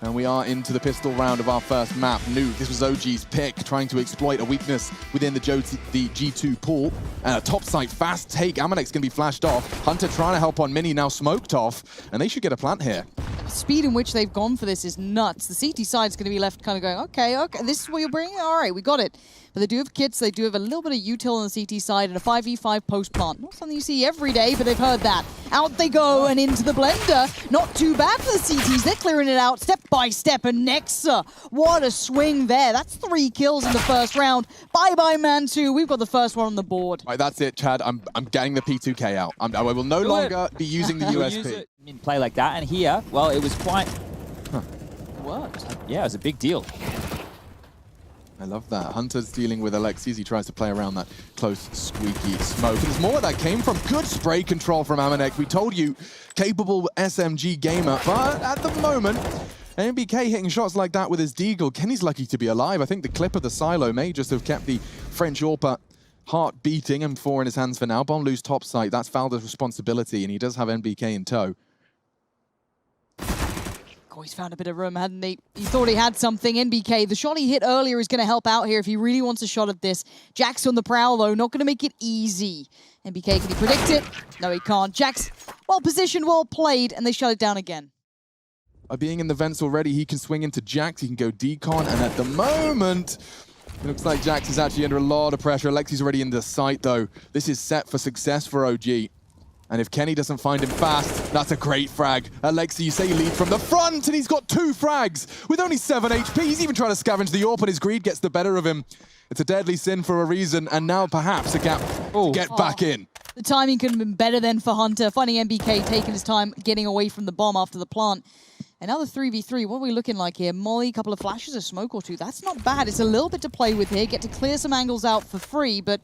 And we are into the pistol round of our first map. New, this was OG's pick, trying to exploit a weakness within the G2 pool. And a top site fast take. Amanek's going to be flashed off. Hunter trying to help on Mini, now smoked off. And they should get a plant here. The speed in which they've gone for this is nuts. The CT side's going to be left kind of going, okay, this is what you're bringing? All right, we got it. But they do have kits, they do have a little bit of util on the CT side and a 5v5 post-plant. Not something you see every day, but they've heard that. Out they go and into the blender. Not too bad for the CTs. They're clearing it out step by step. And Nykytilan, what a swing there. That's 3 kills in the first round. Bye-bye, man 2. We've got the first one on the board. Right, that's it, Chad. I'm getting the P2K out. I will no longer be using the USP. In play like that, and here, well, it was quite... It worked. Yeah, it was a big deal. I love that. Hunter's dealing with Alexis. He tries to play around that close, squeaky smoke. And there's more where that came from. Good spray control from Amanek. We told you, capable SMG gamer. But at the moment, NBK hitting shots like that with his deagle. Kenny's lucky to be alive. I think the clip of the silo may just have kept the French AWPer heart beating. M4 in his hands for now. Bomb loose top site. That's Falda's responsibility, and he does have NBK in tow. Oh, he's found a bit of room, hadn't he? He thought he had something. NBK, the shot he hit earlier is going to help out here if he really wants a shot at this. Jax on the prowl, though, not going to make it easy. NBK, can he predict it? No, he can't. Jax, well positioned, well played, and they shut it down again. By being in the vents already, he can swing into Jax, he can go decon, and at the moment, it looks like Jax is actually under a lot of pressure. Alexi's already in the site, though. This is set for success for OG. And if Kenny doesn't find him fast, that's a great frag. Alexi, you say you lead from the front, and he's got 2 frags with only 7 HP. He's even trying to scavenge the AWP, but his greed gets the better of him. It's a deadly sin for a reason, and now perhaps a gap to get back in. The timing could have been better then for Hunter. Finding NBK taking his time, getting away from the bomb after the plant. Another 3v3, what are we looking like here? Molly, a couple of flashes of smoke or 2. That's not bad. It's a little bit to play with here. Get to clear some angles out for free, but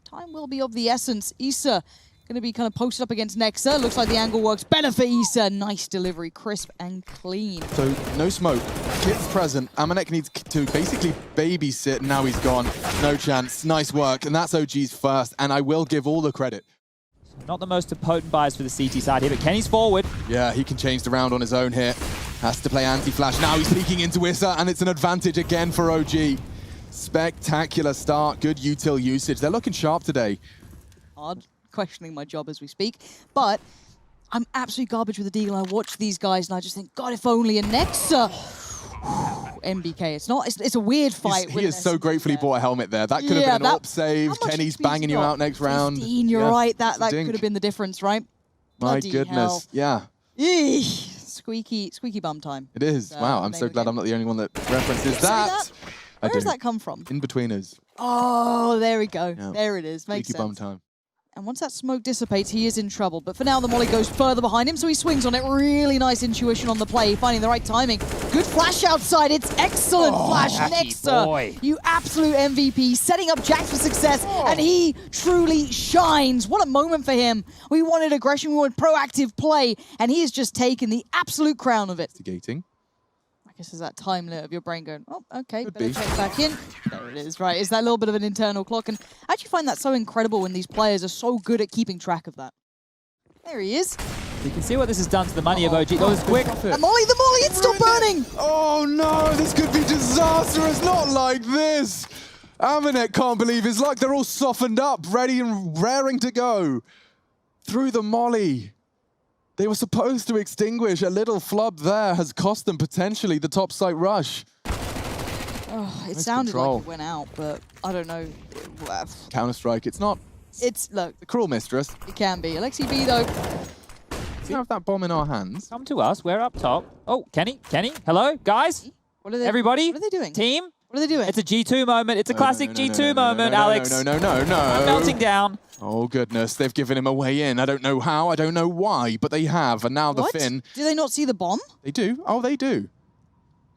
time will be of the essence. ENCE going to be kind of posted up against nykytilan. Looks like the angle works better for ENCE. Nice delivery, crisp and clean. So, no smoke. Kit's present. Amanek needs to basically babysit, and now he's gone. No chance. Nice work. And that's OG's first, and I will give all the credit. Not the most potent buys for the CT side here, but Kenny's forward. Yeah, he can change the round on his own here. Has to play anti-flash. Now he's peeking into ENCE, and it's an advantage again for OG. Spectacular start. Good util usage. They're looking sharp today. Hard. Questioning my job as we speak, but I'm absolutely garbage with the deagle. I watch these guys and I just think, God, if only a nykytilan. NBK, it's a weird fight. He is so grateful he bought a helmet there. That could have been an AWP save. Kenny's banging you out next round. 15, you're right. That could have been the difference, right? My Bloody goodness, hell. yeah. Squeaky bum time. It is. Wow, I'm so glad I'm not the only one that references that. Where does that come from? In betweeners. Oh, there we go. Yeah. There it is. Makes Squeaky sense. bum time. And once that smoke dissipates, he is in trouble. But for now, the molly goes further behind him, so he swings on it. Really nice intuition on the play, finding the right timing. Good flash outside. It's excellent flash. nykytilan, you absolute MVP, setting up Jax for success, and he truly shines. What a moment for him. We wanted aggression, we wanted proactive play, and he has just taken the absolute crown of it. Instigating. I guess there's that time limit of your brain going, oh, okay, better check back in. There it is, right. It's that little bit of an internal clock. And I actually find that so incredible when these players are so good at keeping track of that. There he is. You can see what this has done to the money of OG. That was quick. The molly, it's still burning! Oh no, this could be disastrous. Not like this. Amanek can't believe his luck. They're all softened up, ready and raring to go. Through the molly. They were supposed to extinguish. A little flub there has cost them potentially the top site rush. Oh, it sounded like it went out, but I don't know. Counter-Strike, it's not. It's, look. The cruel mistress. It can be. Alexi B, though. We have that bomb in our hands. Come to us. We're up top. Oh, Kenny. Hello, guys. What are they? Everybody. What are they doing? Team. What are they doing? It's a G2 moment. It's a classic G2 moment, Alex. No. I'm melting down. Oh, goodness. They've given him a way in. I don't know how. I don't know why, but they have. And now the Finn. Do they not see the bomb? They do. Oh, they do.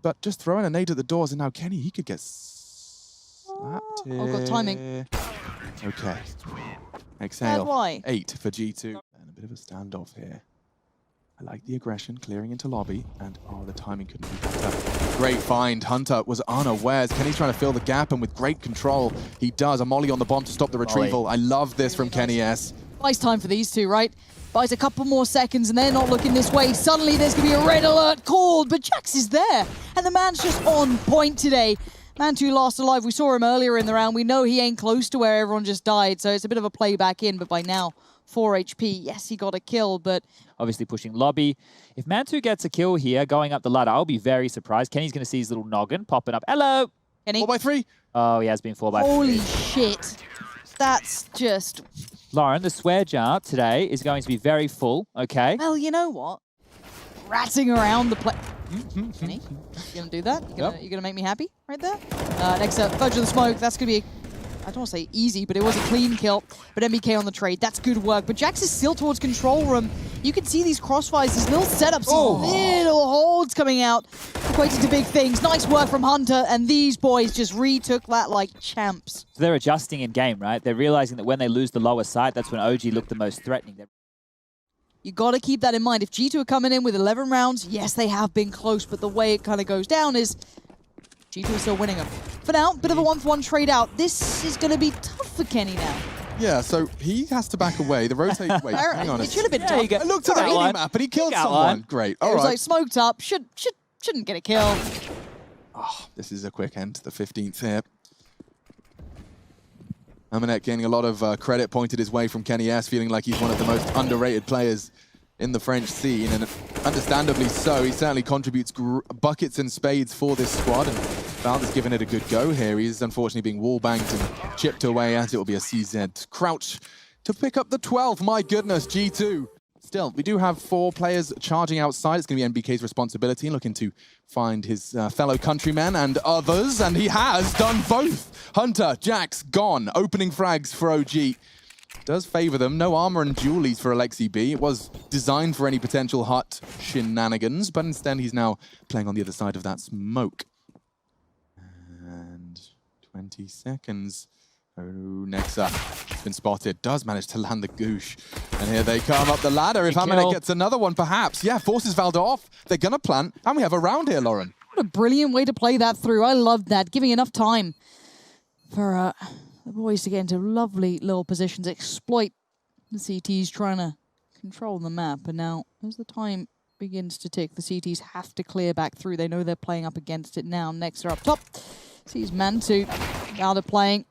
But just throwing a nade at the doors, and now Kenny, he could get slapped here. Oh, got timing. Okay. Exhale. Why? 8 for G2. And a bit of a standoff here. I like the aggression, clearing into lobby, and oh, the timing couldn't be better. Great find. Hunter was unawares. Kenny's trying to fill the gap, and with great control, he does. A molly on the bomb to stop the retrieval. I love this from Kenny S. Buys time for these two, right? Buys a couple more seconds and they're not looking this way. Suddenly there's going to be a red alert called, but Jax is there. And the man's just on point today. Mantu last alive. We saw him earlier in the round. We know he ain't close to where everyone just died, so it's a bit of a play back in, but by now, 4 HP. Yes, he got a kill, but... Obviously pushing lobby. If Mantu gets a kill here, going up the ladder, I'll be very surprised. Kenny's going to see his little noggin popping up. Hello! Kenny? 4x3? Oh, he has been 4x3. Holy shit. That's just... Lauren, the swear jar today is going to be very full, okay? Well, you know what? Ratting around the play... Kenny, you gonna do that? You gonna make me happy right there? Next up, Fudge of the Smoke. That's gonna be, I don't want to say easy, but it was a clean kill. But MBK on the trade, that's good work. But Jax is still towards control room. You can see these crossfires, these little setups, these little holds coming out, equated to big things. Nice work from Hunter, and these boys just retook that like champs. So they're adjusting in game, right? They're realizing that when they lose the lower side, that's when OG look the most threatening. You got to keep that in mind. If G2 are coming in with 11 rounds, yes, they have been close, but the way it kind of goes down is G2 is still winning them. For now, bit of a 1-for-1 trade out. This is going to be tough for Kenny now. Yeah, so he has to back away. The rotate... Wait, hang on. It should have been tough. I looked at the mini-map, and he killed someone. Great, all right. It was like smoked up. Shouldn't get a kill. Oh, this is a quick end to the 15th here. Amanek getting a lot of credit pointed his way from Kenny S, feeling like he's one of the most underrated players in the French scene, and understandably so. He certainly contributes buckets and spades for this squad, and Valda's given it a good go here. He's unfortunately being wall-banged and chipped away at. It will be a CZ Crouch to pick up the 12th. My goodness, G2. Still, we do have 4 players charging outside. It's going to be MBK's responsibility, looking to find his fellow countrymen and others, and he has done both. Hunter, Jax, gone. Opening frags for OG. Does favor them. No armor and dualies for Alexi B. It was designed for any potential hut shenanigans, but instead he's now playing on the other side of that smoke. And 20 seconds. Oh, Nexa has been spotted. Does manage to land the goosh. And here they come up the ladder. If Amanek gets another one, perhaps. Yeah, forces Valda off. They're going to plant. And we have a round here, Lauren. What a brilliant way to play that through. I love that. Giving enough time for the boys to get into lovely little positions. Exploit the CTs trying to control the map. And now, as the time begins to tick, the CTs have to clear back through. They know they're playing up against it now. Next, they're up top. Sees Mantu. Valda playing.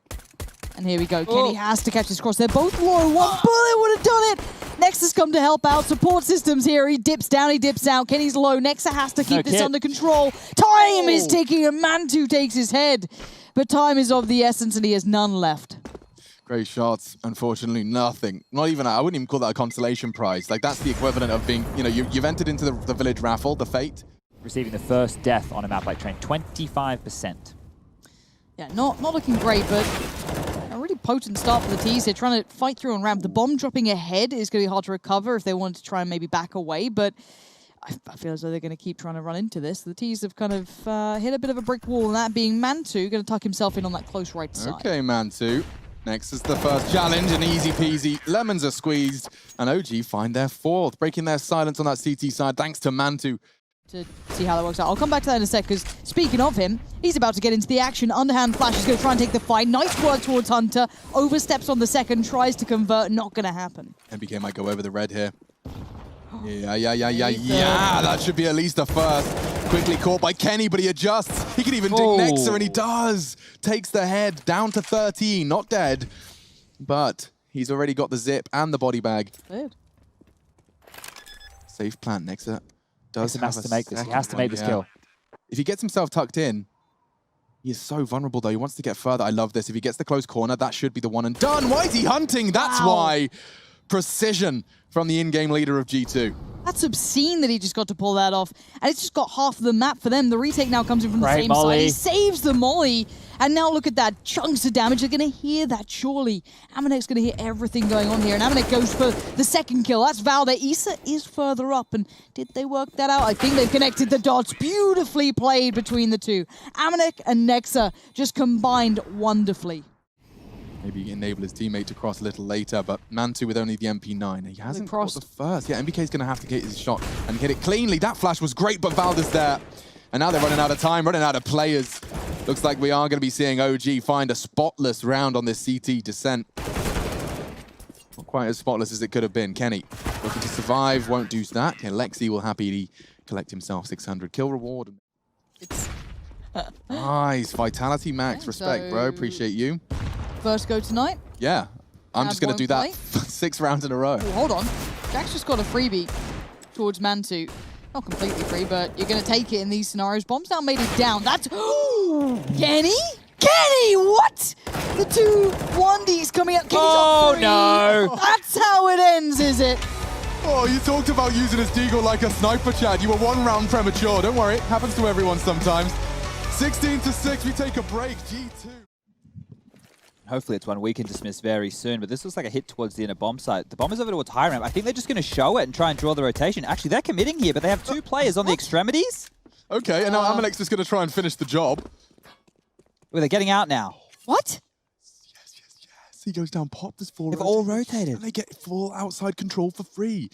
And here we go. Kenny has to catch this cross. They're both low. One bullet would have done it. Nexa's come to help out. Support systems here. He dips down, he dips out. Kenny's low. Nexa has to keep this under control. Time is ticking, and Mantu takes his head. But time is of the essence, and he has none left. Great shots. Unfortunately, nothing. Not even, I wouldn't even call that a consolation prize. Like, that's the equivalent of being, you know, you've entered into the village raffle, the fate. Receiving the first death on a map like Train, 25%. Yeah, not looking great, but a really potent start for the Thieves. They're trying to fight through on ramp. The bomb dropping ahead is going to be hard to recover if they want to try and maybe back away, but I feel as though they're going to keep trying to run into this. The Thieves have kind of hit a bit of a brick wall, and that being Mantu going to tuck himself in on that close right side. Okay, Mantu. Next is the first challenge, and easy peasy. Lemons are squeezed, and OG find their 4th, breaking their silence on that CT side thanks to Mantu. To see how that works out. I'll come back to that in a sec, because speaking of him, he's about to get into the action. Underhand Flash is going to try and take the fight. Nice work towards Hunter. Oversteps on the second, tries to convert. Not going to happen. MBK might go over the red here. Yeah. That should be at least a first. Quickly caught by Kenny, but he adjusts. He can even dig Nexa, and he does. Takes the head down to 13. Not dead, but he's already got the zip and the body bag. Good. Safe plant, Nexa. He has to make this. He has to make this kill. If he gets himself tucked in, he is so vulnerable, though. He wants to get further. I love this. If he gets the close corner, that should be the one and done. Why is he hunting? That's why. Precision from the in-game leader of G2. That's obscene that he just got to pull that off. And it's just got half of the map for them. The retake now comes in from the same side. He saves the molly. And now look at that. Chunks of damage. They're going to hear that, surely. Amanek's going to hear everything going on here. And Amanek goes for the second kill. That's Valda. Issa is further up. And did they work that out? I think they've connected the dots. Beautifully played between the two. Amanek and Nexa just combined wonderfully. Maybe enable his teammate to cross a little later, but Mantu with only the MP9. He hasn't crossed the first. Yeah, MBK's going to have to get his shot and hit it cleanly. That flash was great, but Valda's there. And now they're running out of time, running out of players. Looks like we are going to be seeing OG find a spotless round on this CT descent. Not quite as spotless as it could have been. Kenny looking to survive, won't do that. Okay, Lexi will happily collect himself 600 kill reward. It's Nice, vitality max, yeah, respect, so bro. Appreciate you. first go tonight. Yeah, I'm just gonna won't do that play. 6 rounds in a row. Oh, hold on. Jack's just got a freebie towards Mantu. Not completely free, but you're going to take it in these scenarios. Bombs now made it down. That's... Kenny? Kenny, what? The two 1Ds coming up. Kenny's Oh, on 3. no. That's how it ends, is it? Oh, you talked about using his deagle like a sniper, Chad. You were 1 round premature. Don't worry, it happens to everyone sometimes. 16-6, we take a break. G2. Hopefully it's one we can dismiss very soon, but this looks like a hit towards the inner bomb site. The bomb is over towards high ramp. I think they're just going to show it and try and draw the rotation. Actually, they're committing here, but they have 2 players on the extremities. Okay, and now Amalek's just going to try and finish the job. Well, they're getting out now. What? Yes. He goes down, pop, there's 4 They've all rotated. And they get full outside control for free.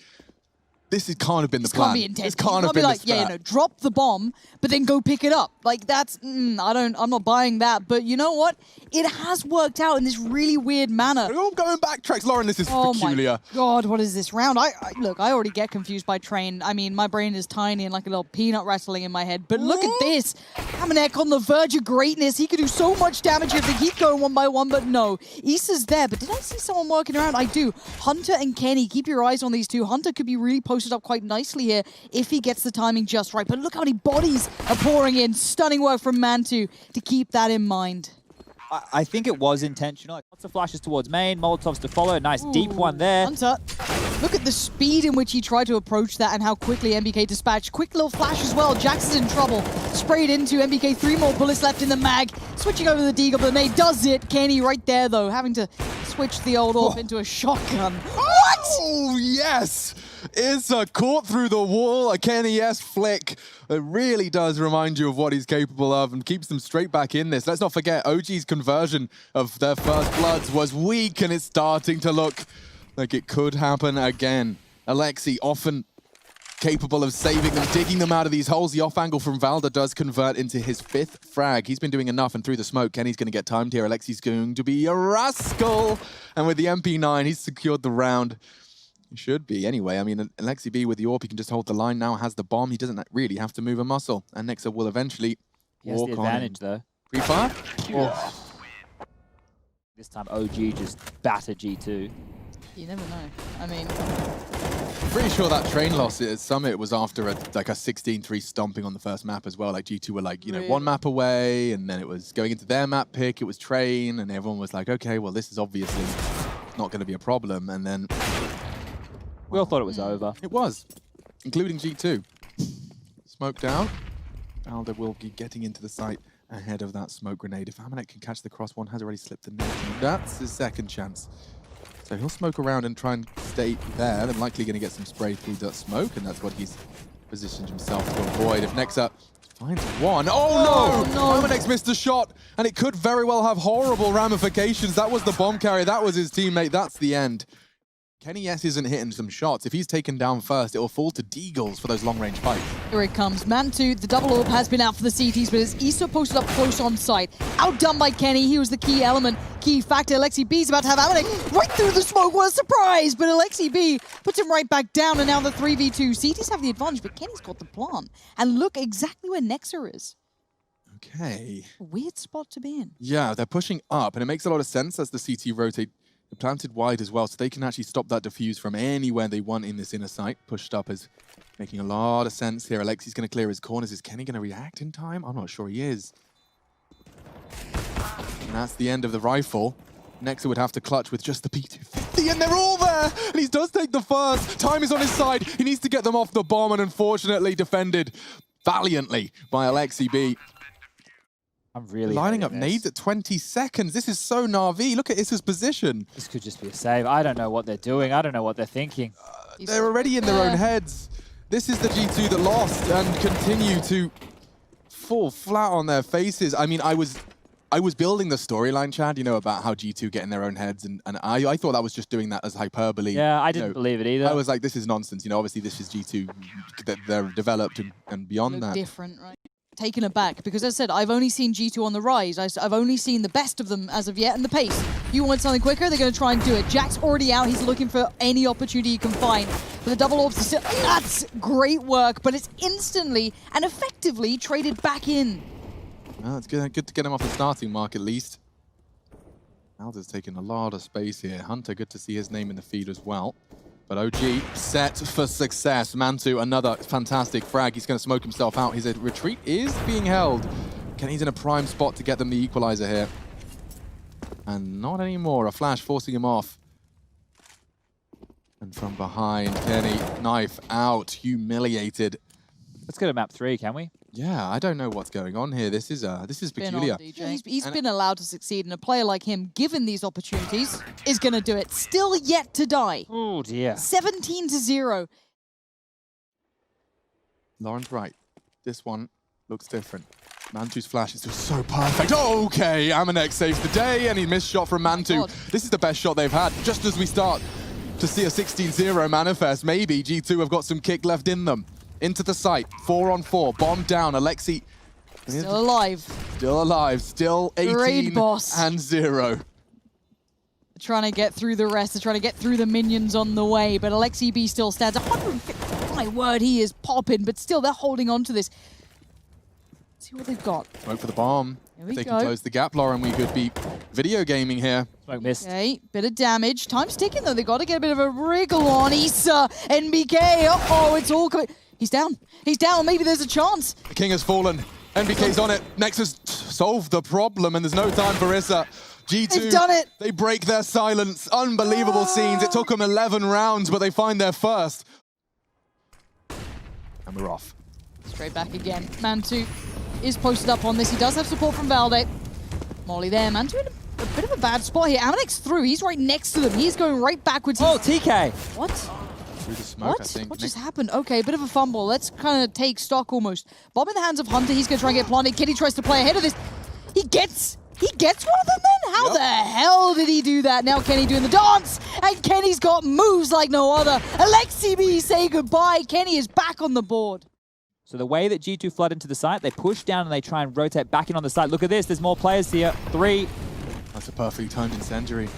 This can't have been the This plan. can't be intense. This can't have be been like, the yeah, strat. you know, drop the bomb, but then go pick it up. Like that's, I'm not buying that. But you know what? It has worked out in this really weird manner. We're all going backtracks, Lauren. This is Oh peculiar. my God, what is this round? Look, I already get confused by train. I mean, my brain is tiny and like a little peanut rattling in my head. But look at this. Amanek on the verge of greatness. He could do so much damage if they keep going 1 by 1, but no. Issa's there, but did I see someone working around? I do. Hunter and Kenny, keep your eyes on these two. Hunter could be really posted up quite nicely here if he gets the timing just right. But look how many bodies are pouring in. Stunning work from Mantu to keep that in mind. I think it was intentional. Lots of flashes towards main, Molotovs to follow. Nice deep one there. Hunter, look at the speed in which he tried to approach that and how quickly MBK dispatched. Quick little flash as well. Jax is in trouble. Sprayed into MBK. 3 more bullets left in the mag. Switching over to the deagle, but Nate does it. Kenny right there, though, having to switch the old AWP into a shotgun. What? Oh, yes! It's a caught through the wall, a Kenny-esque flick. It really does remind you of what he's capable of and keeps them straight back in this. Let's not forget, OG's conversion of their first bloods was weak, and it's starting to look like it could happen again. Alexi often capable of saving them, digging them out of these holes. The off angle from Valda does convert into his 5th frag. He's been doing enough, and through the smoke, Kenny's going to get timed here. Alexi's going to be a rascal. And with the MP9, he's secured the round. He should be, anyway. I mean, Alexi B with the AWP, he can just hold the line now, has the bomb. He doesn't really have to move a muscle. And nykytilan will eventually walk the on. advantage, though. Pre-fire? Oh. This time OG just battered G2. You never know. I mean, Pretty sure that train loss at Summit was after a 16-3 stomping on the first map as well. Like G2 were like, you know, Really? 1 map away, and then it was going into their map pick, it was train, and everyone was like, okay, well, this is obviously not going to be a problem. And then We all thought it was over. it was, including G2. Smoke down. Alda will be getting into the site ahead of that smoke grenade. If Amanek can catch the cross, one has already slipped the net. That's his second chance. So he'll smoke around and try and stay there. They're likely going to get some spray through that smoke, and that's what he's positioned himself to avoid. If nykytilan finds one, oh no! Amanek's missed a shot, and it could very well have horrible ramifications. That was the bomb carrier, that was his teammate, that's the end. Kenny S isn't hitting some shots. If he's taken down first, it will fall to Deagles for those long-range fights. here it comes. Mantu, the double AWP has been out for the CTs, but as Issa posted up close on site. Outdone by Kenny, he was the key element, key factor. Alexi B's about to have Amanek right through the smoke. What a surprise! But Alexi B puts him right back down, and now the 3v2. CTs have the advantage, but Kenny's got the plant. And look exactly where nykytilan is. Okay. A weird spot to be in. Yeah, they're pushing up, and it makes a lot of sense as the CT rotate. They're planted wide as well, so they can actually stop that diffuse from anywhere they want in this inner site. Pushed up is making a lot of sense here. Alexi's going to clear his corners. Is Kenny going to react in time? I'm not sure he is. And that's the end of the rifle. nykytilan would have to clutch with just the P250, and they're all there! And he does take the first. Time is on his side. He needs to get them off the bomb, and unfortunately defended valiantly by Alexi B. I'm really Lining up hating this. nades at 20 seconds. This is so NaVi. Look at Issa's position. This could just be a save. I don't know what they're doing. I don't know what they're thinking. They're already in their own heads. This is the G2 that lost and continue to fall flat on their faces. I mean, I was building the storyline, Chad, you know, about how G2 get in their own heads, and I thought I was just doing that as hyperbole. Yeah, I You didn't know, believe it either. I was like, this is nonsense. You know, obviously this is G2. They're developed and beyond Look that. different, right? taken aback because, as I said, I've only seen G2 on the rise. I've only seen the best of them as of yet, and the pace. You want something quicker, they're going to try and do it. Jack's already out. He's looking for any opportunity he can find. But the double orbs are still nuts. Great work, but it's instantly and effectively traded back in. Well, it's good to get him off the starting mark at least. Alder's taking a lot of space here. Hunter, good to see his name in the feed as well. But OG set for success. Mantu, another fantastic frag. He's going to smoke himself out. His retreat is being held. Kenny's in a prime spot to get them the equalizer here. And not anymore. A flash forcing him off. And from behind, Kenny, knife out, humiliated. Let's go to map 3, can we? Yeah, I don't know what's going on here. This is peculiar. He's been allowed to succeed, and a player like him, given these opportunities, is going to do it. Still yet to die. Oh dear. 17-0. Lauren's right. This one looks different. Mantu's flash is just so perfect. Okay, Amanek saves the day, and he missed shot from Mantu. This is the best shot they've had, just as we start to see a 16-0 manifest. Maybe G2 have got some kick left in them. Into the site, 4-on-4, bomb down. Alexi Still alive. Still alive, still 18-0. Trying to get through the rest, they're trying to get through the minions on the way, but Alexi B still stands. 150, my word, he is popping, but still they're holding on to this. Let's see what they've got. Smoke for the bomb. Here we If they go. can close the gap, Lauren, we could be video gaming here. Smoke missed. Okay, bit of damage. Time's ticking though, they got to get a bit of a wriggle on ENCE. NBK, uh-oh, it's all coming. He's down. He's down. Maybe there's a chance. The king has fallen. NBK's on it. Nexus solved the problem, and there's no time for Issa. G2, They've done it. They break their silence. Unbelievable scenes. It took them 11 rounds, but they find their first. And we're off. Straight back again. Mantu is posted up on this. He does have support from Valde. Molly there. Mantu in a bit of a bad spot here. Amanek's through. He's right next to them. He's going right backwards. Oh, TK. What? Through the smoke, I What? think. What just happened? Okay, bit of a fumble. Let's kind of take stock almost. Bomb in the hands of Hunter. He's going to try and get planted. Kitty tries to play ahead of this. He gets one of them then? How the hell did he do that? Now Kenny doing the dance. And Kenny's got moves like no other. Alexi B say goodbye. Kenny is back on the board. So the way that G2 flood into the site, they push down and they try and rotate back in on the site. Look at this. There's more players here. 3. That's a perfectly timed incendiary.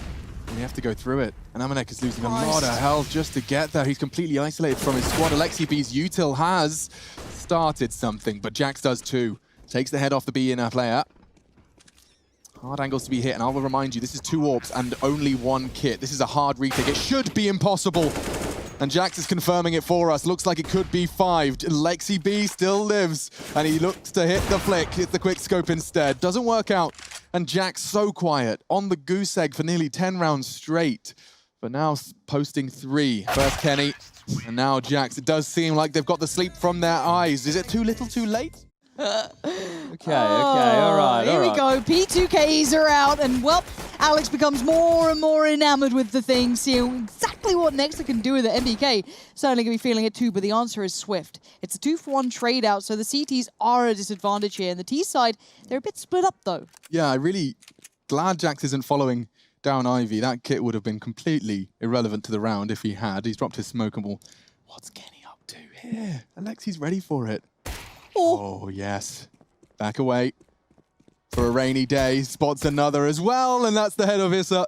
And they have to go through it. And Amanek is losing a lot of health just to get there. He's completely isolated from his squad. Alexi B's util has started something, but Jax does too. Takes the head off the B inner player. Hard angles to be hit, and I will remind you, this is 2 orbs and only 1 kit. This is a hard retake. It should be impossible. And Jax is confirming it for us. Looks like it could be 5. Lexi B still lives, and he looks to hit the flick. Hit the quick scope instead. Doesn't work out. And Jax so quiet on the goose egg for nearly 10 rounds straight. But now posting 3. First Kenny, and now Jax. It does seem like they've got the sleep from their eyes. Is it too little too late? Okay, all right. Here we go. P2Ks are out, and well, Alex becomes more and more enamored with the thing, seeing exactly what Nexa can do with it. MBK certainly going to be feeling it too, but the answer is swift. It's a 2-for-1 trade out, so the CTs are at a disadvantage here. And the T side, they're a bit split up though. Yeah, I'm really glad Jax isn't following down Ivy. That kit would have been completely irrelevant to the round if he had. He's dropped his smoke and ball. What's Kenny up to here? Alexi's ready for it. Oh, yes. Back away for a rainy day. Spots another as well, and that's the head of Issa.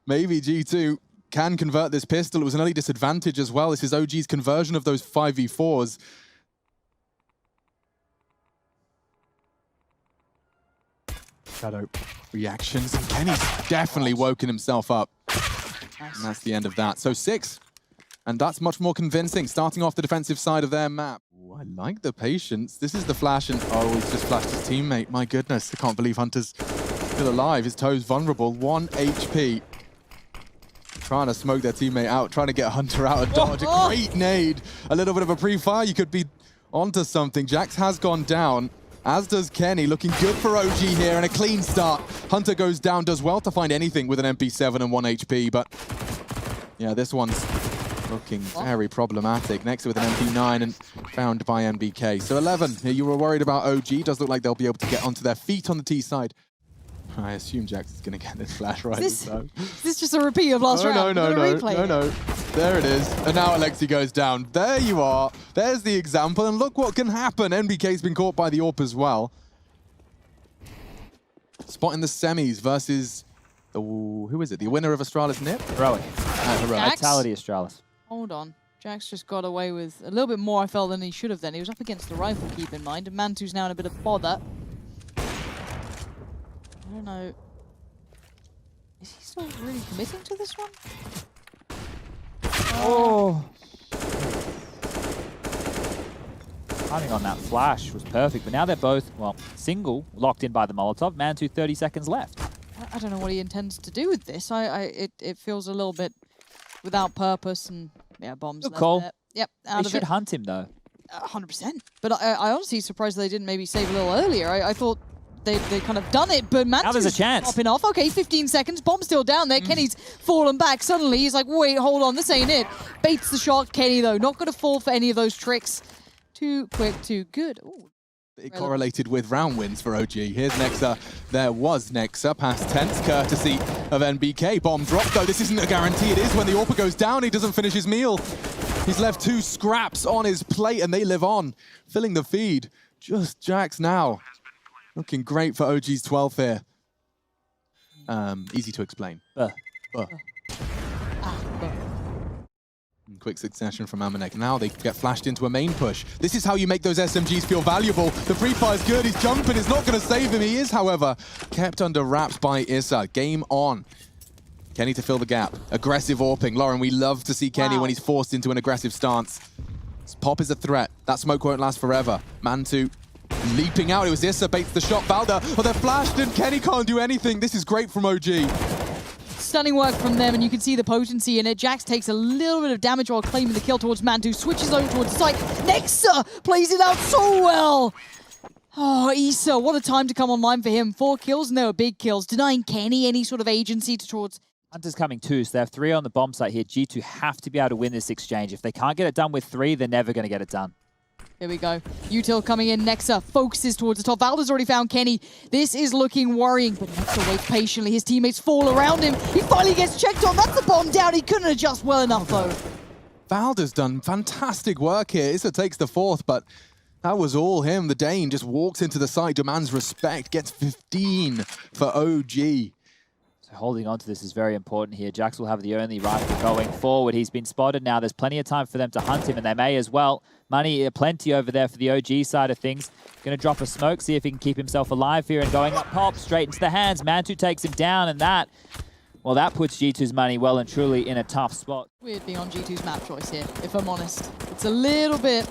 Maybe G2 can convert this pistol. It was an early disadvantage as well. This is OG's conversion of those 5v4s. Shadow reactions, and Kenny's definitely woken himself up. And that's the end of that. So 6. And that's much more convincing, starting off the defensive side of their map. Ooh, I like the patience. This is the flash, and oh, he's just flashed his teammate. My goodness, I can't believe Hunter's still alive. His toe's vulnerable, 1 HP. Trying to smoke their teammate out, trying to get Hunter out of dodge. A great nade. A little bit of a pre-fire, you could be onto something. Jax has gone down, as does Kenny. Looking good for OG here, and a clean start. Hunter goes down, does well to find anything with an MP7 and 1 HP, but yeah, this one's looking very problematic. Next with an MP9 and found by NBK. So 11. You were worried about OG. Does look like they'll be able to get onto their feet on the T side. I assume Jax is going to get this flash right. Is this just a repeat of last round? No. There it is. And now Alexi goes down. There you are. There's the example. And look what can happen. NBK's been caught by the AWP as well. Spot in the semis versus... who is it? The winner of Astralis Nip? Heroic. Heroic. Vitality Astralis. Hold on. Jax just got away with a little bit more, I felt, than he should have then. He was up against the rifle, keep in mind. And Mantu's now in a bit of bother. I don't know. Is he still really committing to this one? Oh. Timing on that flash was perfect, but now they're both, well, single, locked in by the Molotov. Mantu, 30 seconds left. I don't know what he intends to do with this. It feels a little bit without purpose, and yeah, bombs. Good call. There. Yep, They should hunt him though. 100%. But I honestly surprised they didn't maybe save a little earlier. I thought they kind of done it, but Mantu's now there's a chance. popping off. Okay, 15 seconds. Bomb's still down there. Kenny's fallen back. Suddenly he's like, wait, hold on, this ain't it. Baits the shot. Kenny though, not going to fall for any of those tricks. Too quick, too good. Ooh. It correlated with round wins for OG. Here's Nexa. There was Nexa past tense, courtesy of NBK. Bomb drop though. This isn't a guarantee. It is when the AWP goes down. He doesn't finish his meal. He's left 2 scraps on his plate and they live on, filling the feed. Just Jax now. Looking great for OG's 12th here. Easy to explain. Quick succession from Amanek. Now they get flashed into a main push. This is how you make those SMGs feel valuable. The free fire's good. He's jumping. It's not going to save him. He is, however, kept under wraps by ESL. Game on. Kenny to fill the gap. Aggressive AWPing. Lauren, we love to see Kenny when he's forced into an aggressive stance. Pop is a threat. That smoke won't last forever. Mantu leaping out. It was ESL baits the shot. Valda, oh, they're flashed and Kenny can't do anything. This is great from OG. Stunning work from them, and you can see the potency in it. Jax takes a little bit of damage while claiming the kill towards Mantu, switches over towards the site. Nexa plays it out so well. Oh, Issa, what a time to come online for him. 4 kills, and they were big kills, denying Kenny any sort of agency towards... Hunter's coming 2, so they have 3 on the bomb site here. G2 have to be able to win this exchange. If they can't get it done with 3, they're never going to get it done. Here we go. Util coming in. Nexa focuses towards the top. Valda's already found Kenny. This is looking worrying, but Nexa waits patiently. His teammates fall around him. He finally gets checked on. That's the bomb down. He couldn't adjust well enough, though. Valda's done fantastic work here. Issa takes the 4th, but that was all him. The Dane just walks into the side, demands respect, gets 15 for OG. So holding on to this is very important here. Jax will have the only rifle going forward. He's been spotted now. There's plenty of time for them to hunt him, and they may as well. Money plenty over there for the OG side of things. Going to drop a smoke, see if he can keep himself alive here, and going up pop straight into the hands. Mantu takes him down, and that, well, that puts G2's money well and truly in a tough spot. Weird being on G2's map choice here, if I'm honest. It's a little bit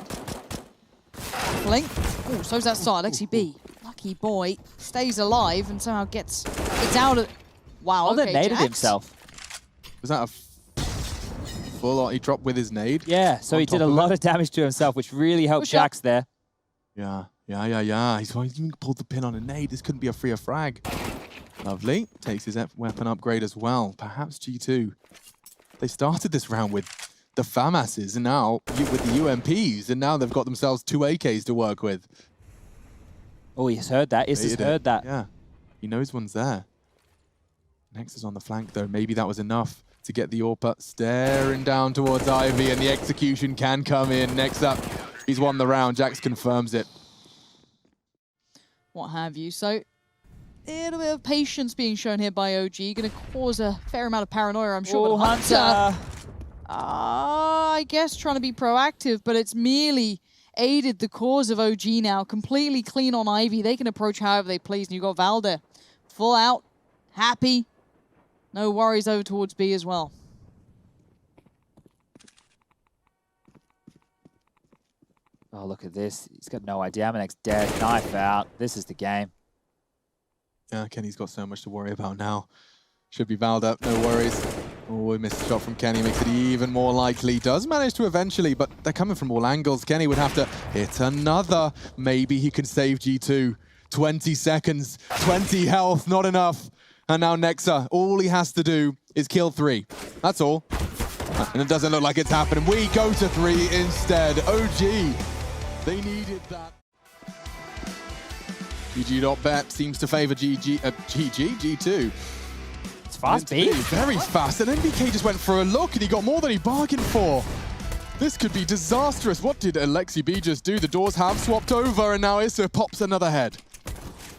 baffling. Oh, so's that start. Alexi B, lucky boy, stays alive and somehow gets out of... Wow, okay, Jax naded himself. Was that a full on? He dropped with his nade? Yeah, so he did a lot of damage to himself, which really helped Jax there. Yeah. He's even pulled the pin on a nade. This couldn't be a freer frag. Lovely. Takes his weapon upgrade as well. Perhaps G2. They started this round with the FAMASs and now with the UMPs, and now they've got themselves 2 AKs to work with. Oh, he's heard that. Issa's heard that. Yeah. He knows one's there. Next is on the flank, though. Maybe that was enough to get the AWP staring down towards Ivy, and the execution can come in. Next up, he's won the round. Jax confirms it. What have you. So, a little bit of patience being shown here by OG. Going to cause a fair amount of paranoia, I'm sure. Oh, Hunter! I guess trying to be proactive, but it's merely aided the cause of OG now. Completely clean on Ivy. They can approach however they please. And you've got Valda full out, happy. No worries over towards B as well. Oh, look at this. He's got no idea. Amanek's dead. Knife out. This is the game. Yeah, Kenny's got so much to worry about now. Should be Valda. No worries. Oh, he missed a shot from Kenny. Makes it even more likely. Does manage to eventually, but they're coming from all angles. Kenny would have to hit another. Maybe he can save G2. 20 seconds. 20 health. Not enough. And now Nexa, all he has to do is kill 3. That's all. And it doesn't look like it's happening. We go to 3 instead. OG, they needed that. GG.bet seems to favor G2. It's fast, B. Very fast, and NBK just went for a look and he got more than he bargained for. This could be disastrous. What did Alexi B just do? The doors have swapped over and now ENCE pops another head.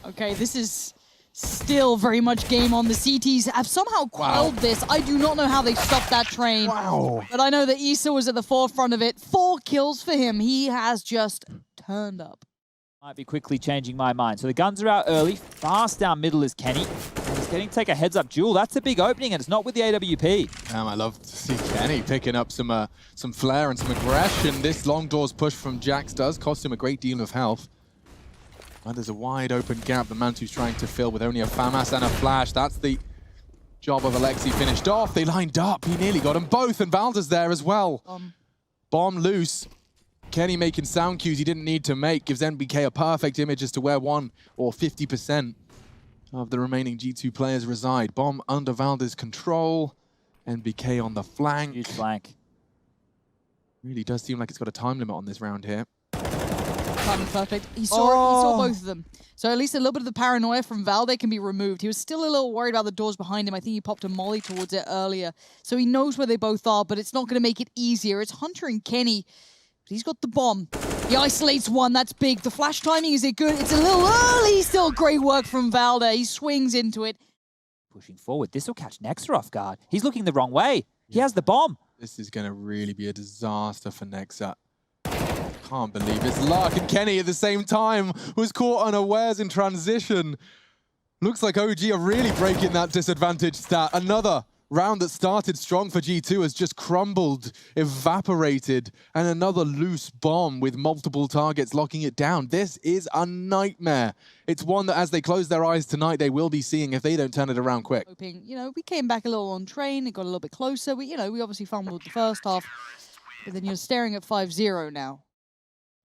Okay, this is still very much game on. The CTs have somehow quelled this. I do not know how they stopped that train. Wow. But I know that ESL was at the forefront of it. 4 kills for him. He has just turned up. Might be quickly changing my mind. So the guns are out early. Fast down middle is Kenny. He's getting to take a heads-up duel. That's a big opening, and it's not with the AWP. I love to see Kenny picking up some flair and some aggression. This long doors push from Jax does cost him a great deal of health. But there's a wide open gap the Mantu's trying to fill with only a FAMAS and a flash. That's the job of Alexi finished off. They lined up. He nearly got them both, and Valda's there as well. Bomb loose. Kenny making sound cues he didn't need to make. Gives NBK a perfect image as to where 1 or 50% of the remaining G2 players reside. Bomb under Valda's control. NBK on the flank. Huge flank. Really does seem like it's got a time limit on this round here. Timing perfect. He saw both of them. So at least a little bit of the paranoia from Valde can be removed. He was still a little worried about the doors behind him. I think he popped a molly towards it earlier. So he knows where they both are, but it's not going to make it easier. It's Hunter and Kenny. But he's got the bomb. He isolates one. That's big. The flash timing, is it good? It's a little early. Still great work from Valde. He swings into it. Pushing forward. This will catch Nexa off guard. He's looking the wrong way. He has the bomb. This is going to really be a disaster for Nexa. Can't believe his luck. And Kenny at the same time was caught unawares in transition. Looks like OG are really breaking that disadvantage stat. Another round that started strong for G2 has just crumbled, evaporated, and another loose bomb with multiple targets locking it down. This is a nightmare. It's one that as they close their eyes tonight, they will be seeing if they don't turn it around quick. Hoping, we came back a little on train. It got a little bit closer. We obviously fumbled the first half. But then you're staring at 5-0 now.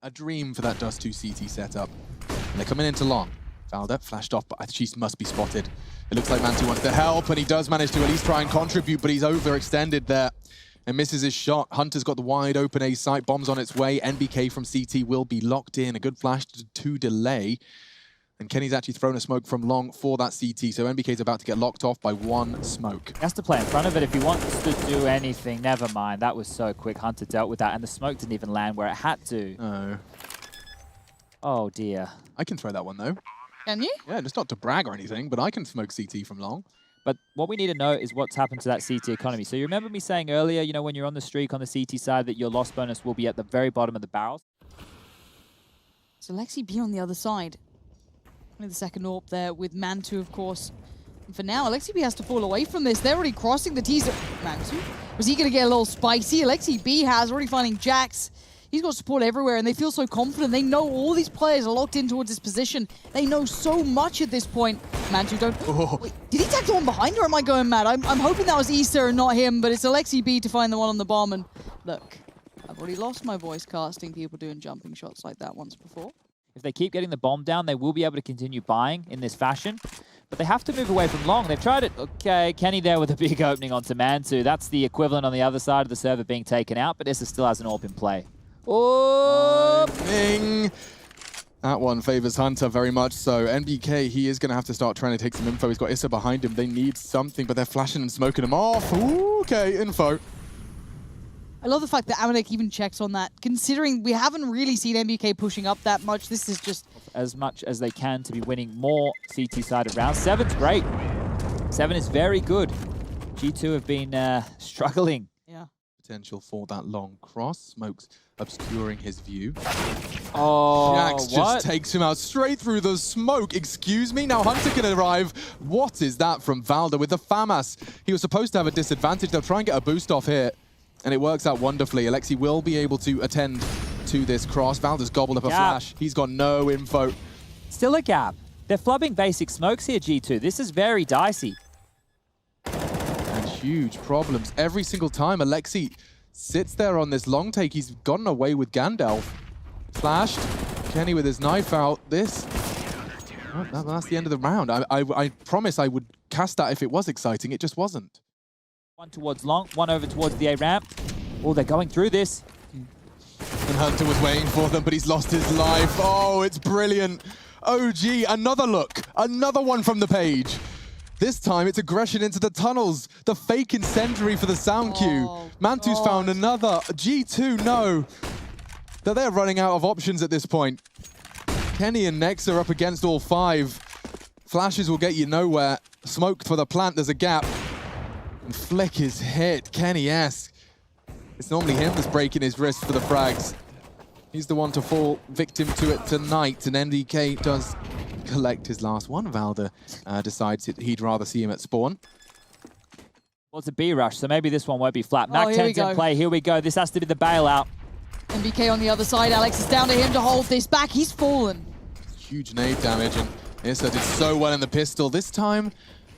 A dream for that Dust 2 CT setup. And they're coming into long. Valda flashed off, but she must be spotted. It looks like Mantu wants to help, and he does manage to at least try and contribute, but he's overextended there and misses his shot. Hunter's got the wide open A site, bombs on its way. NBK from CT will be locked in. A good flash to delay. And Kenny's actually thrown a smoke from long for that CT, so NBK's about to get locked off by 1 smoke. He has to play in front of it if he wants to do anything. Never mind. That was so quick. Hunter dealt with that, and the smoke didn't even land where it had to. No. Oh, dear. I can throw that one, though. Can you? Yeah, just not to brag or anything, but I can smoke CT from long. But what we need to know is what's happened to that CT economy. So you remember me saying earlier, when you're on the streak on the CT side, that your loss bonus will be at the very bottom of the barrels? So Lexi B on the other side. Only the second AWP there with Mantu, of course. And for now, Alexi B has to fall away from this. They're already crossing the T's. Mantu? Was he going to get a little spicy? Alexi B has already finding Jax. He's got support everywhere, and they feel so confident. They know all these players are locked in towards this position. They know so much at this point. Mantu don't... Oh. Wait, did he tag the one behind, or am I going mad? I'm hoping that was ESL and not him, but it's Alexi B to find the one on the bomb. And look, I've already lost my voice casting people doing jumping shots like that once before. If they keep getting the bomb down, they will be able to continue buying in this fashion. But they have to move away from long. They've tried it. Okay, Kenny there with a big opening onto Mantu. That's the equivalent on the other side of the server being taken out, but ESL still has an AWP in play. Oh! Bing. That one favors Hunter very much so. NBK, he is going to have to start trying to take some info. He's got ESL behind him. They need something, but they're flashing and smoking him off. Ooh, okay, info. I love the fact that Amanek even checks on that. Considering we haven't really seen NBK pushing up that much, this is just... as much as they can to be winning more CT-sided rounds. 7's great. 7 is very good. G2 have been struggling. Yeah. Potential for that long cross. Smoke's obscuring his view. Oh, Jax just takes him out straight through the smoke. Excuse me? Now Hunter can arrive. What is that from Valda with the FAMAS? He was supposed to have a disadvantage. They'll try and get a boost off here. And it works out wonderfully. Alexi will be able to attend to this cross. Valda's gobbled up a flash. He's got no info. Still a gap. They're flubbing basic smokes here, G2. This is very dicey. And huge problems. Every single time Alexi sits there on this long take, he's gotten away with Gandalf. Flashed. Kenny with his knife out. This... oh, that's the end of the round. I promise I would cast that if it was exciting. It just wasn't. One towards long, one over towards the A ramp. Oh, they're going through this. And Hunter was waiting for them, but he's lost his life. Oh, it's brilliant. OG, another look. Another one from the page. This time, it's aggression into the tunnels. The fake incendiary for the sound cue. Mantu's found another. G2, no. They're running out of options at this point. Kenny and Nex are up against all 5. Flashes will get you nowhere. Smoke for the plant, there's a gap. And Flick is hit. Kenny-esque. It's normally him that's breaking his wrist for the frags. He's the one to fall victim to it tonight, and NDK does collect his last one. Valda decides he'd rather see him at spawn. Well, it's a B rush, so maybe this one won't be flat. Mac here we 10's in go. play. Here we go. This has to be the bailout. MBK on the other side. Alex is down to him to hold this back. He's fallen. Huge nade damage, and ESL did so well in the pistol. This time,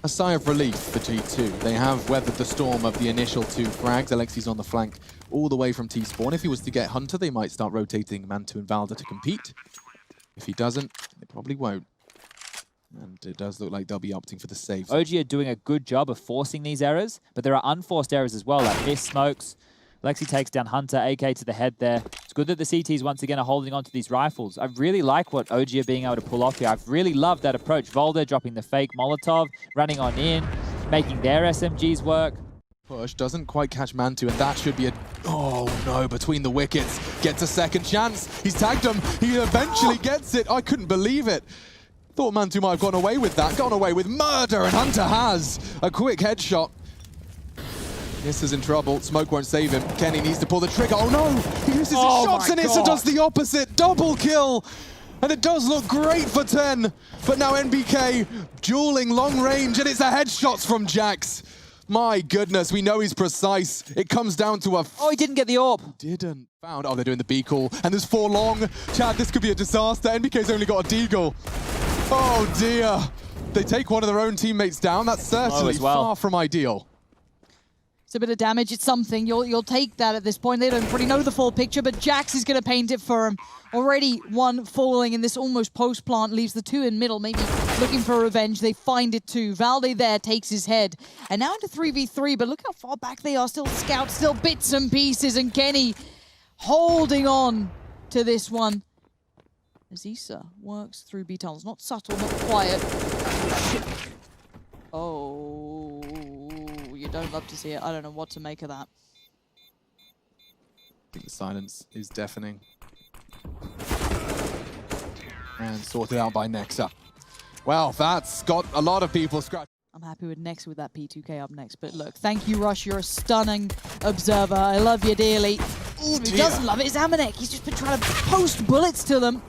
a sigh of relief for G2. They have weathered the storm of the initial 2 frags. Alexi's on the flank all the way from T-spawn. If he was to get Hunter, they might start rotating Mantu and Valda to compete. If he doesn't, they probably won't. And it does look like they'll be opting for the saves. OG are doing a good job of forcing these errors, but there are unforced errors as well, like miss smokes. Lexi takes down Hunter, AK to the head there. It's good that the CTs once again are holding on to these rifles. I really like what OG are being able to pull off here. I've really loved that approach. Volder dropping the fake Molotov, running on in, making their SMGs work. Push doesn't quite catch Mantu, and that should be a... Oh no, between the wickets. Gets a second chance. He's tagged him. He eventually gets it. I couldn't believe it. Thought Mantu might have gone away with that. Gone away with murder, and Hunter has a quick headshot. Nissa's in trouble. Smoke won't save him. Kenny needs to pull the trigger. Oh no! He uses his shots, and Nissa does the opposite. Double kill. And it does look great for 10. But now NBK dueling long range, and it's the headshots from Jax. My goodness, we know he's precise. It comes down to a... Oh, he didn't get the AWP. Didn't. Found. Oh, they're doing the B call. And there's 4 long. Chad, this could be a disaster. NBK's only got a deagle. Oh dear. They take one of their own teammates down. That's certainly far from ideal. It's a bit of damage. It's something. You'll take that at this point. They don't really know the full picture, but Jax is going to paint it for him. Already one falling in this almost post-plant. Leaves the 2 in middle, maybe looking for revenge. They find it too. Valde there takes his head. And now into 3v3, but look how far back they are. Still scouts, still bits and pieces. And Kenny holding on to this one. As Issa works through B tunnels. Not subtle, not quiet. Oh, you don't love to see it. I don't know what to make of that. I think the silence is deafening. And sorted out by Nexa. Well, that's got a lot of people scratched. I'm happy with Nexa with that P2K up next. But look, thank you, Rush. You're a stunning observer. I love you dearly. Ooh, who doesn't love it is Amanek. He's just been trying to post bullets to them.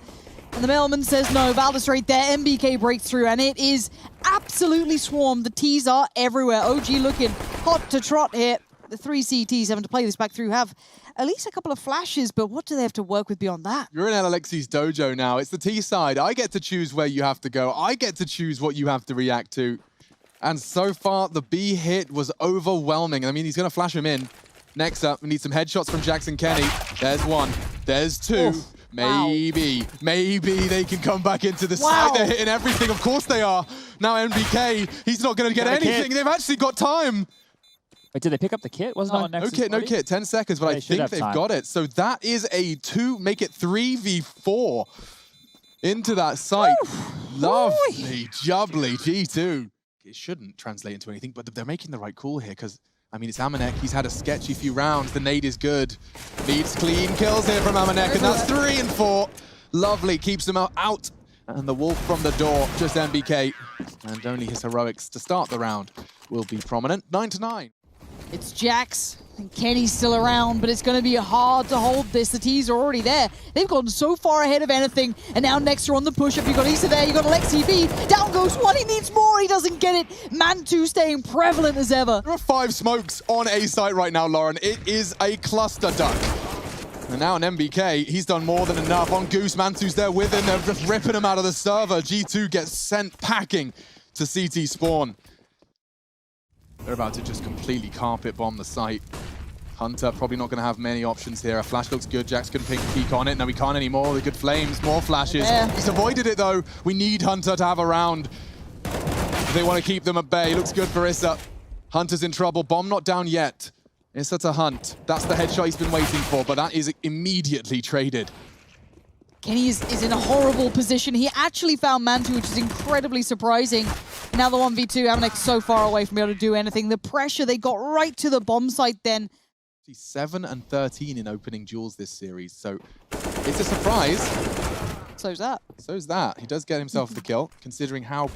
And the mailman says no. Valdez right there. MBK breaks through, and it is absolutely swarmed. The T's are everywhere. OG looking hot to trot here. The 3 CTs having to play this back through have at least a couple of flashes, but what do they have to work with beyond that? You're in Alexi's dojo now. It's the T side. I get to choose where you have to go. I get to choose what you have to react to. And so far, the B hit was overwhelming. I mean, he's going to flash him in. Next up, we need some headshots from Jackson Kenny. There's 1. There's 2. Oof. Maybe they can come back into the side. They're hitting everything. Of course they are. Now NBK, he's not going to get anything. They've actually got time. Wait, did they pick up the kit? Wasn't that on Nexus? No kit. 10 seconds, but I think they've got it. So that is a 2, make it 3v4 into that site. Lovely, jubbly, G2. It shouldn't translate into anything, but they're making the right call here because, I mean, it's Amanek. He's had a sketchy few rounds. The nade is good. Beats clean kills here from Amanek, and that's 3 and 4. Lovely, keeps them out. And the wolf from the door, just NBK. And only his heroics to start the round will be prominent. 9-9. It's Jax, and Kenny's still around, but it's going to be hard to hold this. The T's are already there. They've gone so far ahead of anything, and now next are on the push-up. You've got Issa there, you've got Alexi B. Down goes 1, he needs more, he doesn't get it. Mantu staying prevalent as ever. There are 5 smokes on A site right now, Lauren. It is a cluster duck. And now on MBK, he's done more than enough. On Goose, Mantu's there with him. They're just ripping him out of the server. G2 gets sent packing to CT spawn. They're about to just completely carpet bomb the site. Hunter probably not going to have many options here. A flash looks good. Jax can peek on it. No, we can't anymore. The good flames, more flashes. He's avoided it though. We need Hunter to have a round. They want to keep them at bay. Looks good for Issa. Hunter's in trouble. Bomb not down yet. Issa to Hunt. That's the headshot he's been waiting for, but that is immediately traded. Kenny is in a horrible position. He actually found Mantu, which is incredibly surprising. Now the 1v2, Amanek so far away from being able to do anything. The pressure, they got right to the bomb site then. He's 7 and 13 in opening duels this series, so it's a surprise. So's that. So's that. He does get himself the kill, considering how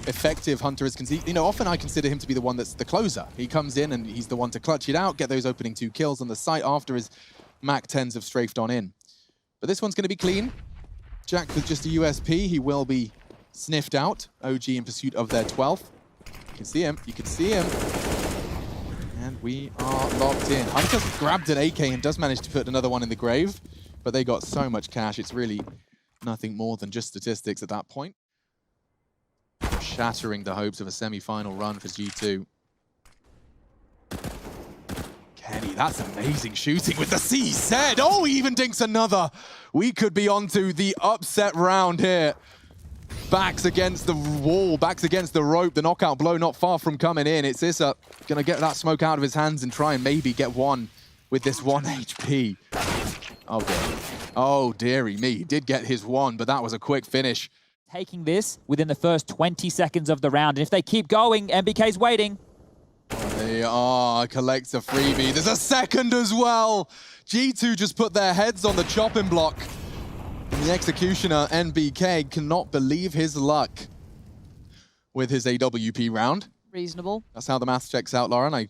effective Hunter is. You know, often I consider him to be the one that's the closer. He comes in and he's the one to clutch it out, get those opening 2 kills on the site after his Mac 10s have strafed on in. But this one's going to be clean. Jack with just a USP. He will be sniffed out. OG in pursuit of their 12th. You can see him. You can see him. And we are locked in. Hunter grabbed an AK and does manage to put another one in the grave. But they got so much cash. It's really nothing more than just statistics at that point. Shattering the hopes of a semi-final run for G2. Kenny, that's amazing shooting with the CZ. Oh, he even dinks another. We could be onto the upset round here. Backs against the wall, backs against the rope. The knockout blow not far from coming in. It's ENCE going to get that smoke out of his hands and try and maybe get one with this 1 HP. Oh, dear. Oh, dearie me. He did get his one, but that was a quick finish. Taking this within the first 20 seconds of the round. And if they keep going, MBK's waiting. They are, collects a freebie. There's a second as well. G2 just put their heads on the chopping block. And the executioner, NBK, cannot believe his luck with his AWP round. Reasonable. That's how the math checks out, Lauren. I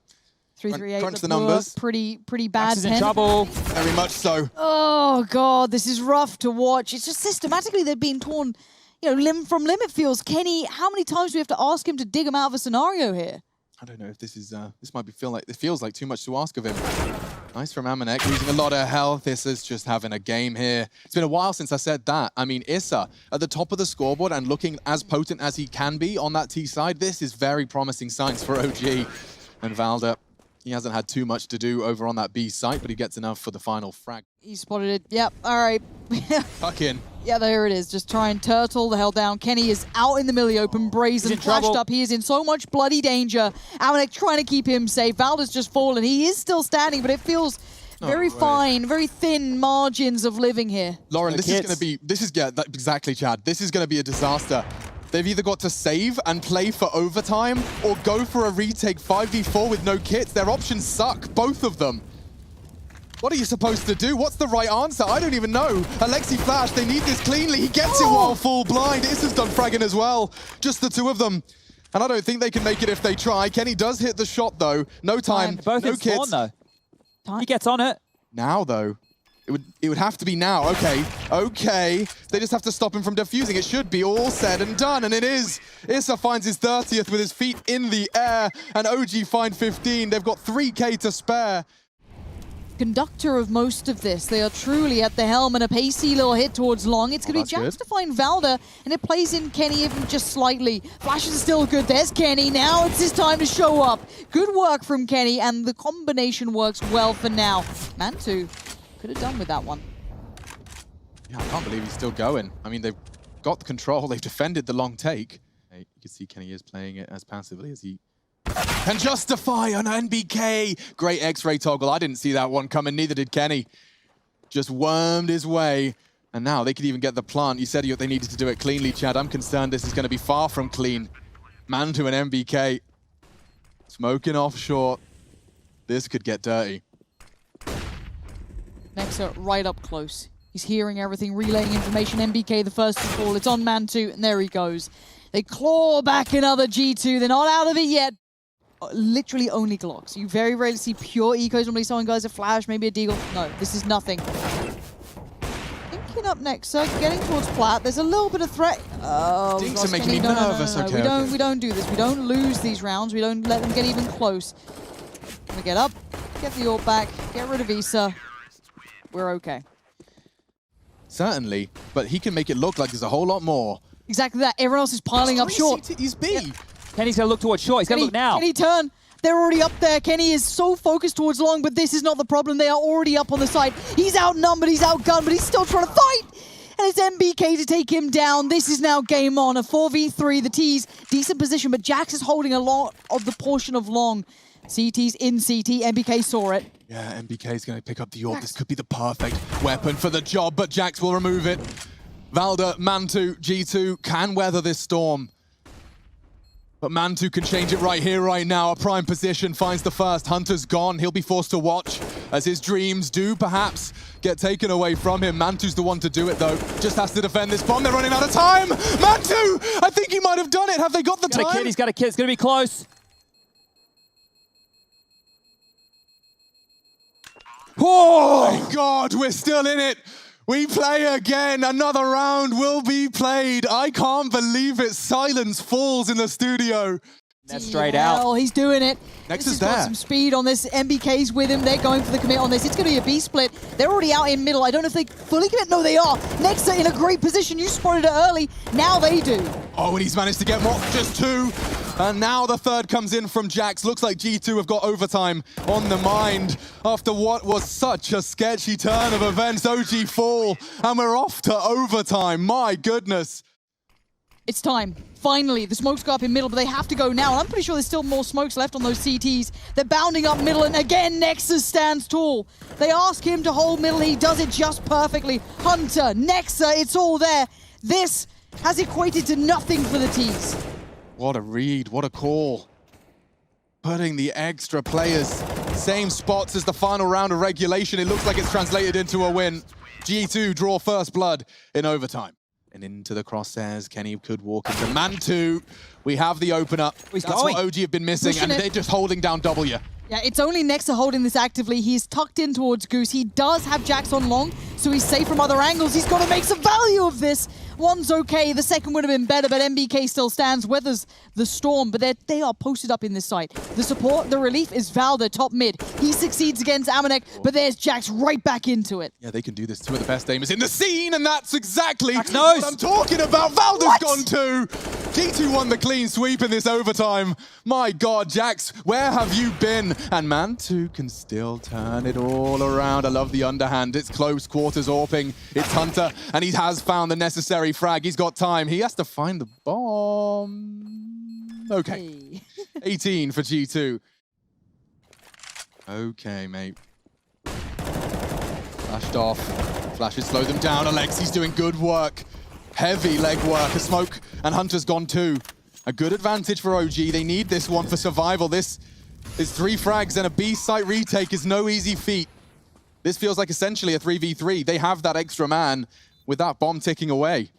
338. crunch the numbers. Pretty bad. Max is in trouble. Very much so. Oh god, this is rough to watch. It's just systematically they're being torn, you know, limb from limb. It feels. Kenny, how many times do we have to ask him to dig him out of a scenario here? I don't know if this is, this might be it feels like too much to ask of him. Nice from Amanek, losing a lot of health. This is just having a game here. It's been a while since I said that. I mean, ENCE at the top of the scoreboard and looking as potent as he can be on that T side. This is very promising signs for OG. And Valda, he hasn't had too much to do over on that B site, but he gets enough for the final frag. He spotted it. Yep, all right. Tuck in. Yeah, there it is. Just try and turtle the hell down. Kenny is out in the middle of the open, brazen, flashed up. He is in so much bloody danger. Amanek trying to keep him safe. Valda's just fallen. He is still standing, but it feels very fine, very thin margins of living here. Lauren, this is going to be, exactly, Chad. This is going to be a disaster. They've either got to save and play for overtime or go for a retake 5v4 with no kits. Their options suck, both of them. What are you supposed to do? What's the right answer? I don't even know. Alexi Flash, they need this cleanly. He gets it while full blind. Issa's done fragging as well. Just the two of them. And I don't think they can make it if they try. Kenny does hit the shot, though. No time, both no kits. Though. He gets on it. Now, though. It would have to be now. Okay. They just have to stop him from defusing. It should be all said and done, and it is. ENCE finds his 30th with his feet in the air, and OG find 15. They've got 3K to spare. Conductor of most of this. They are truly at the helm, and a pacey little hit towards long. It's going to be Jax to find Valda, and it plays in Kenny even just slightly. Flashes are still good. There's Kenny. Now it's his time to show up. Good work from Kenny, and the combination works well for now. Mantu could have done with that one. Yeah, I can't believe he's still going. I mean, they've got the control. They've defended the long take. You can see Kenny is playing it as passively as he can justify on NBK. Great X-ray toggle. I didn't see that one coming. Neither did Kenny. Just wormed his way. And now they could even get the plant. You said they needed to do it cleanly, Chad. I'm concerned this is going to be far from clean. Mantu and NBK smoking off short. This could get dirty. Nexa right up close. He's hearing everything, relaying information. NBK the first to fall. It's on Mantu, and there he goes. They claw back another G2. They're not out of it yet. Literally only Glocks. You very rarely see pure ecos. Normally someone goes a flash, maybe a deagle. No, this is nothing. Thinking up Nexa, getting towards Plat. There's a little bit of threat. Oh, Dinks are making me nervous. No. Okay, we don't do this. We don't lose these rounds. We don't let them get even close. Gonna get up, get the AWP back, get rid of ENCE. We're okay. Certainly, but he can make it look like there's a whole lot more. Exactly that. Everyone else is piling up short. He's B. Yeah. Kenny's going to look towards short. He's going to look now. Kenny turn. They're already up there. Kenny is so focused towards long, but this is not the problem. They are already up on the side. He's outnumbered, he's outgunned, but he's still trying to fight. And it's MBK to take him down. This is now game on. A 4v3. The T's decent position, but Jax is holding a lot of the portion of long. CT's in CT. MBK saw it. Yeah, MBK is going to pick up the orb. This could be the perfect weapon for the job, but Jax will remove it. Valda, Mantu, G2 can weather this storm. But Mantu can change it right here, right now. A prime position finds the first. Hunter's gone. He'll be forced to watch as his dreams do perhaps get taken away from him. Mantu's the one to do it, though. Just has to defend this bomb. They're running out of time. Mantu! I think he might have done it. Have they got the time? He's got a kid. It's going to be close. Oh my God, we're still in it. We play again. Another round will be played. I can't believe it. Silence falls in the studio. That's straight out. He's doing it. Next This is has got there. some speed on this. MBK's with him. They're going for the commit on this. It's going to be a B split. They're already out in middle. I don't know if they fully commit. No, they are. Nexa in a great position. You spotted it early. Now they do. Oh, and he's managed to get more. Just two. And now the third comes in from Jax. Looks like G2 have got overtime on the mind after what was such a sketchy turn of events. OG fall, and we're off to overtime. My goodness. It's time. Finally, the smokes go up in middle, but they have to go now. And I'm pretty sure there's still more smokes left on those CTs. They're bounding up middle, and again, Nexus stands tall. They ask him to hold middle. He does it just perfectly. Hunter, Nexa, it's all there. This has equated to nothing for the T's. What a read, what a call. Putting the extra players, same spots as the final round of regulation. It looks like it's translated into a win. G2 draw first blood in overtime. And into the crosshairs, Kenny could walk into Mantu. We have the opener. That's what OG have been missing, and they're just holding down W. Yeah, it's only Nexa holding this actively. He's tucked in towards Goose. He does have Jax on long, so he's safe from other angles. He's got to make some value of this. One's okay, the second would have been better, but MBK still stands, weathers the storm, but they are posted up in this site. The support, the relief is Valda, top mid. He succeeds against Amanek, but there's Jax right back into it. Yeah, they can do this. Two of the best aimers in the scene, and that's exactly what I'm talking about. Valda's gone too. G2 won the clean sweep in this overtime. My God, Jax, where have you been? And Mantu can still turn it all around. I love the underhand. It's close quarters AWPing. It's Hunter, and he has found the necessary frag. He's got time. He has to find the bomb. Okay. 18 for G2. Okay, mate. Flashed off. Flashes slow them down. Alexi's doing good work. Heavy leg work. A smoke, and Hunter's gone too. A good advantage for OG. They need this one for survival. This is 3 frags, and a B site retake is no easy feat. This feels like essentially a 3v3. They have that extra man with that bomb ticking away.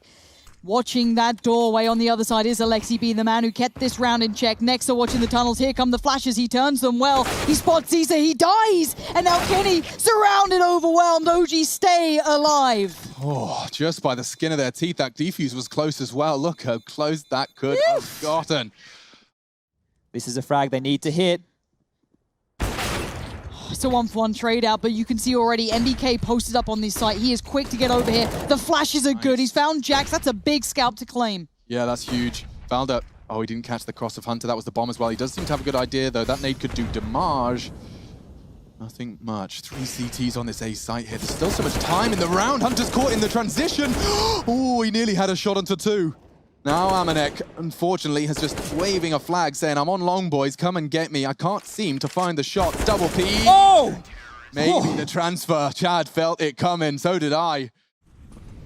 Watching that doorway on the other side is Alexi being the man who kept this round in check. Nexa watching the tunnels. Here come the flashes. He turns them well. He spots Caesar. He dies. And now Kenny, surrounded, overwhelmed. OG stay alive. Oh, just by the skin of their teeth. That defuse was close as well. Look how close that could have gotten. This is a frag they need to hit. It's a 1-for-1 trade out, but you can see already MBK posted up on this site. He is quick to get over here. The flashes are good. He's found Jax. That's a big scalp to claim. Yeah, that's huge. Valda. Oh, he didn't catch the cross of Hunter. That was the bomb as well. He does seem to have a good idea, though. That nade could do damage. Nothing much. 3 CTs on this A site here. There's still so much time in the round. Hunter's caught in the transition. Oh, he nearly had a shot onto 2. Now Amanek, unfortunately, has just waving a flag saying, I'm on long, boys, come and get me. I can't seem to find the shot. Double P. Oh! Maybe the transfer. Chad felt it coming. So did I.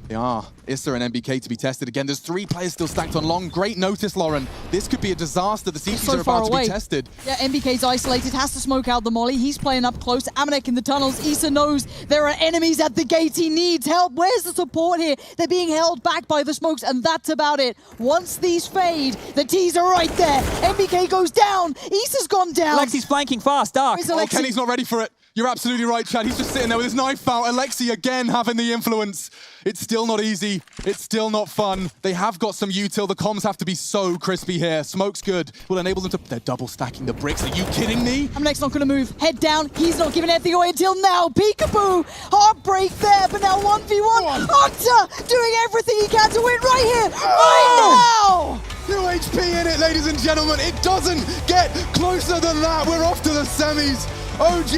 They are. ENCE and MBK to be tested again. There's 3 players still stacked on long. Great notice, Lauren. This could be a disaster. The CTs are about to be tested. Yeah, MBK's isolated. Has to smoke out the molly. He's playing up close. Amanek in the tunnels. ENCE knows there are enemies at the gate. He needs help. Where's the support here? They're being held back by the smokes, and that's about it. Once these fade, the T's are right there. MBK goes down. ENCE's gone down. Alexi's flanking fast, Dark. Oh, Kenny's not ready for it. You're absolutely right, Chad. He's just sitting there with his knife out. Alexi again having the influence. It's still not easy. It's still not fun. They have got some util. The comms have to be so crispy here. Smoke's good. Will enable them to... They're double stacking the bricks. Are you kidding me? Amanek's not going to move. Head down. He's not giving anything away until now. Peekaboo. Heartbreak there, but now 1v1. Hunter doing everything he can to win right here. Right now. 2 HP in it, ladies and gentlemen. It doesn't get closer than that. We're off to the semis. OG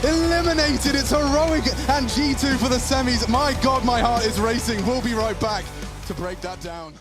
eliminated. It's heroic, and G2 for the semis. My God, my heart is racing. We'll be right back to break that down.